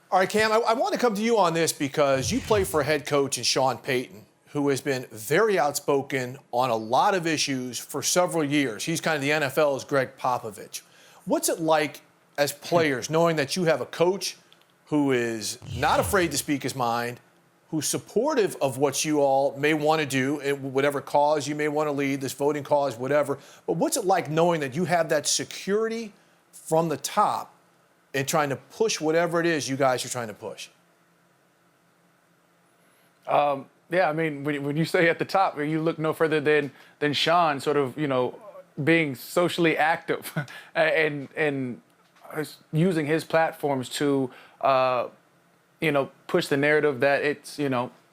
All right, Cam, I want to come to you on this because you play for a head coach in Sean Payton, who has been very outspoken on a lot of issues for several years. He's kind of the NFL's Greg Popovich. What's it like as players knowing that you have a coach who is not afraid to speak his mind, who's supportive of what you all may want to do, whatever cause you may want to lead, this voting cause, whatever. But what's it like knowing that you have that security from the top and trying to push whatever it is you guys are trying to push? Yeah, I mean, when you say at the top, you look no further than Sean, sort of, being socially active and using his platforms to, push the narrative that it's,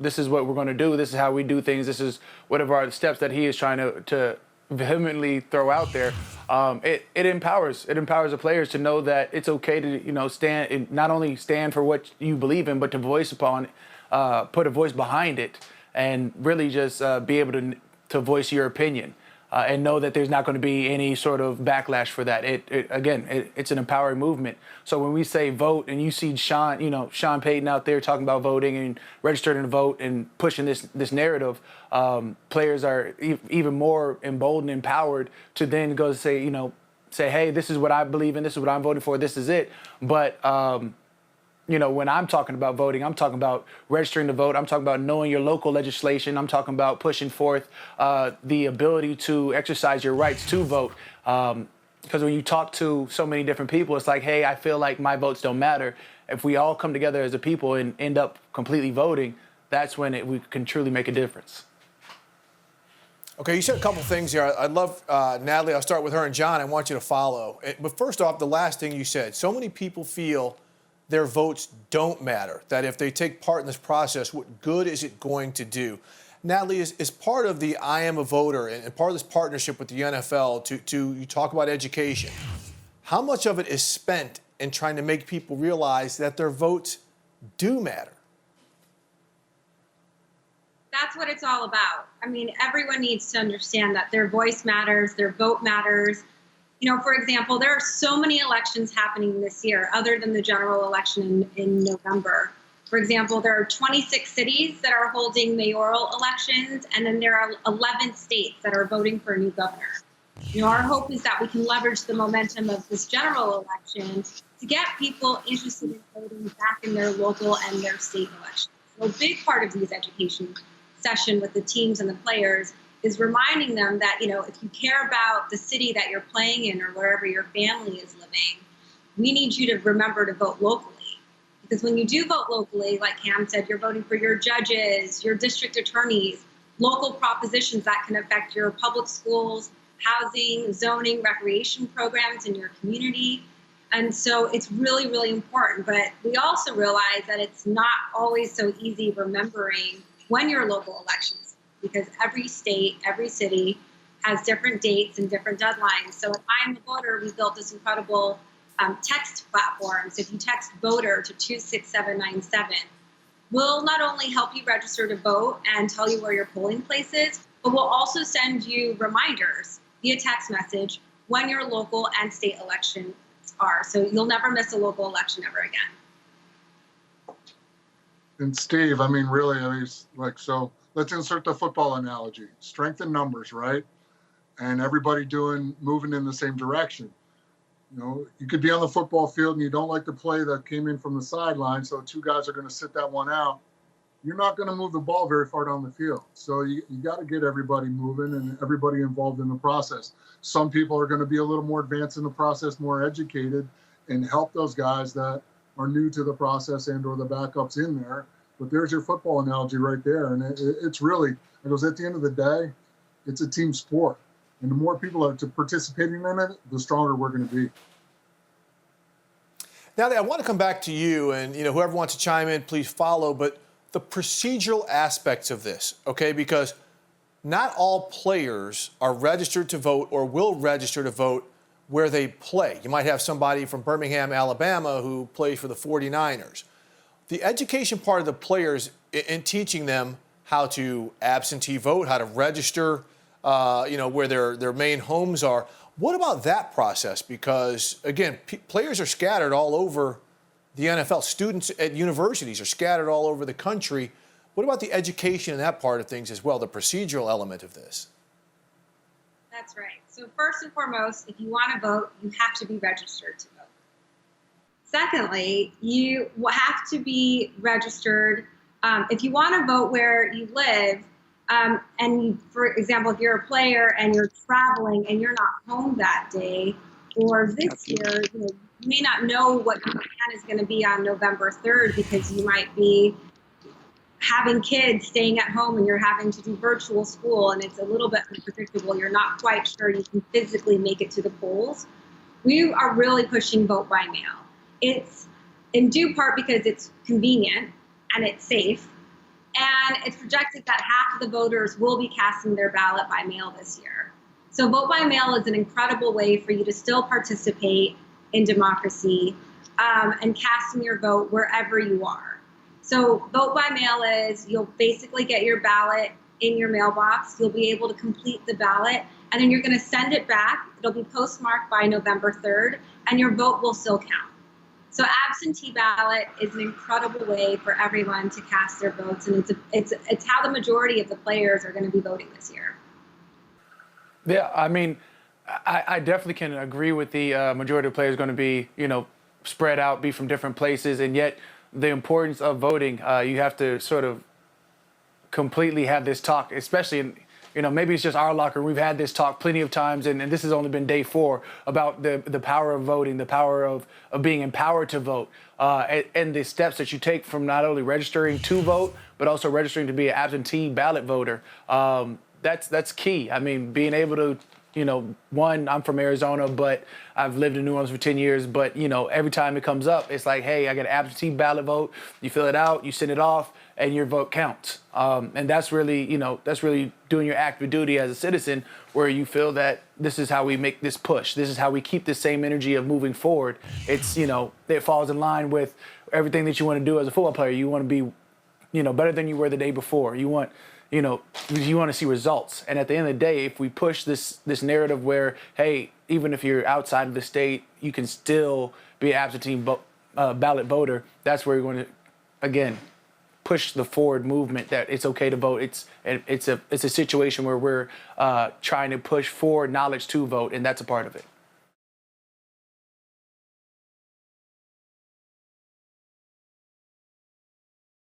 this is what we're going to do, this is how we do things, this is whatever are the steps that he is trying to vehemently throw out there. It empowers the players to know that it's okay to stand and not only stand for what you believe in, but to put a voice behind it and really just be able to voice your opinion and know that there's not going to be any sort of backlash for that. It's an empowering movement. So when we say vote and you see Sean Payton out there talking about voting and registering to vote and pushing this narrative, players are even more emboldened and empowered to then go say, hey, this is what I believe in, this is what I'm voting for, this is it. But when I'm talking about voting, I'm talking about registering to vote. I'm talking about knowing your local legislation. I'm talking about pushing forth the ability to exercise your rights to vote. Because when you talk to so many different people, it's like, hey, I feel like my votes don't matter. If we all come together as a people and end up completely voting, that's when we can truly make a difference. Okay, you said a couple things here. I'd love, Natalie, I'll start with her, and John, I want you to follow. But first off, the last thing you said, so many people feel their votes don't matter, that if they take part in this process, what good is it going to do? Natalie, is part of the I am a voter and part of this partnership with the NFL you talk about education. How much of it is spent in trying to make people realize that their votes do matter? That's what it's all about. I mean, everyone needs to understand that their voice matters, their vote matters. For example, there are so many elections happening this year other than the general election in November. For example, there are 26 cities that are holding mayoral elections, and then there are 11 states that are voting for a new governor. Our hope is that we can leverage the momentum of this general election to get people interested in voting back in their local and their state elections. So a big part of these education session with the teams and the players is reminding them that, if you care about the city that you're playing in or wherever your family is living, we need you to remember to vote locally. Because when you do vote locally, like Cam said, you're voting for your judges, your district attorneys, local propositions that can affect your public schools, housing, zoning, recreation programs in your community. And so it's really, really important. But we also realize that it's not always so easy remembering when your local elections, because every state, every city has different dates and different deadlines. So at I'm a Voter, we built this incredible text platform. So if you text voter to 26797, we'll not only help you register to vote and tell you where your polling place is, but we'll also send you reminders via text message when your local and state elections are. So you'll never miss a local election ever again. And Steve, so let's insert the football analogy. Strength in numbers, right? And everybody moving in the same direction. You could be on the football field and you don't like the play that came in from the sideline, so two guys are going to sit that one out. You're not going to move the ball very far down the field. So you got to get everybody moving and everybody involved in the process. Some people are going to be a little more advanced in the process, more educated, and help those guys that are new to the process and or the backups in there. But there's your football analogy right there. And it's really, at the end of the day, it's a team sport. And the more people are participating in it, the stronger we're going to be. Natalie, I want to come back to you, and whoever wants to chime in, please follow. But the procedural aspects of this, okay, because not all players are registered to vote or will register to vote where they play. You might have somebody from Birmingham, Alabama, who plays for the 49ers. The education part of the players in teaching them how to absentee vote, how to register, where their main homes are. What about that process? Because, again, players are scattered all over the NFL. Students at universities are scattered all over the country. What about the education and that part of things as well, the procedural element of this? That's right. So first and foremost, if you want to vote, you have to be registered to vote. Secondly, you have to be registered. If you want to vote where you live, for example, if you're a player and you're traveling and you're not home that day, or this year, you may not know what your plan is going to be on November 3rd because you might be having kids staying at home and you're having to do virtual school and it's a little bit unpredictable. You're not quite sure you can physically make it to the polls. We are really pushing vote by mail. It's in due part because it's convenient and it's safe. And it's projected that half of the voters will be casting their ballot by mail this year. So vote by mail is an incredible way for you to still participate in democracy and casting your vote wherever you are. So vote by mail is you'll basically get your ballot in your mailbox. You'll be able to complete the ballot, and then you're going to send it back. It'll be postmarked by November 3rd, and your vote will still count. So absentee ballot is an incredible way for everyone to cast their votes, and it's how the majority of the players are going to be voting this year. Yeah, I mean, I definitely can agree with the majority of players going to be, spread out, be from different places, and yet the importance of voting, you have to sort of completely have this talk, especially in, maybe it's just our locker room. We've had this talk plenty of times, and this has only been day 4 about the power of voting, the power of being empowered to vote, and the steps that you take from not only registering to vote, but also registering to be an absentee ballot voter. That's key. I mean, being able to, one, I'm from Arizona, but I've lived in New Orleans for 10 years. But, every time it comes up, it's like, hey, I got an absentee ballot vote. You fill it out, you send it off, and your vote counts. And that's really, doing your active duty as a citizen, where you feel that this is how we make this push. This is how we keep the same energy of moving forward. It's, it falls in line with everything that you want to do as a football player. You want to be, better than you were the day before. You want to see results. And at the end of the day, if we push this narrative where, hey, even if you're outside of the state, you can still be an absentee ballot voter, that's where you're going to, again, push the forward movement that it's okay to vote. It's a situation where we're trying to push forward knowledge to vote, and that's a part of it.